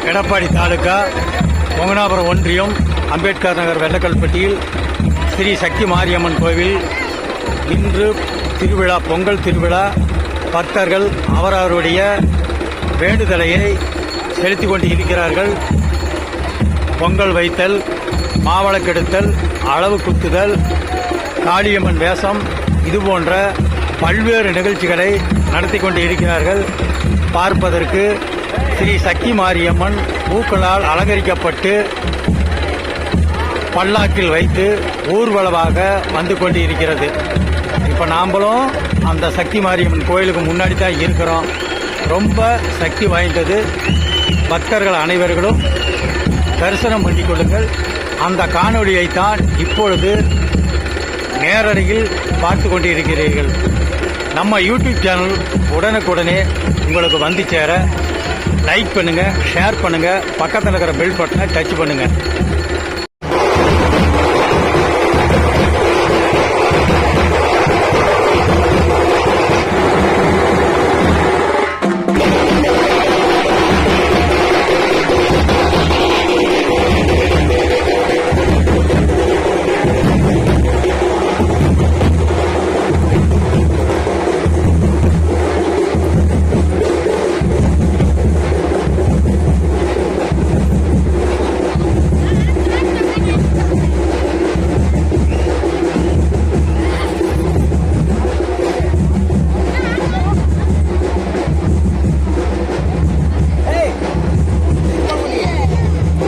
எடப்பாடி தாலுகா கொங்கனாபுரம் ஒன்றியம் அம்பேத்கர் நகர் வெள்ளக்கல்பட்டியில் ஸ்ரீ சக்தி மாரியம்மன் கோவில் இன்று திருவிழா, பொங்கல் திருவிழா. பக்தர்கள் அவரவருடைய வேண்டுதலையை செலுத்திக் கொண்டு இருக்கிறார்கள். பொங்கல் வைத்தல், மாவளக்கெடுத்தல், அளவு குத்துதல், காளியம்மன் வேஷம், இதுபோன்ற பல்வேறு நிகழ்ச்சிகளை நடத்தி கொண்டு இருக்கிறார்கள். பார்ப்பதற்கு ஸ்ரீ சக்தி மாரியம்மன் பூக்களால் அலங்கரிக்கப்பட்டு பல்லாக்கில் வைத்து ஊர்வலமாக வந்து கொண்டு இருக்கிறது. இப்போ நாம்பளும் அந்த சக்தி மாரியம்மன் கோயிலுக்கு முன்னாடி தான் இருக்கிறோம். ரொம்ப சக்தி வாய்ந்தது. பக்தர்கள் அனைவர்களும் தரிசனம் பண்ணிக் கொள்ளுங்கள். அந்த காணொளியைத்தான் இப்பொழுது நேரடியில் பார்த்து கொண்டு இருக்கிறீர்கள். நம்ம யூடியூப் சேனல் உடனுக்குடனே உங்களுக்கு வந்து சேர லைக் பண்ணுங்க, ஷேர் பண்ணுங்க, பக்கத்தில் இருக்கிற பெல் பட்டனை டச் பண்ணுங்க.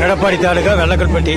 எடப்பாடி தாலுகா வெள்ளக்கல்பட்டி.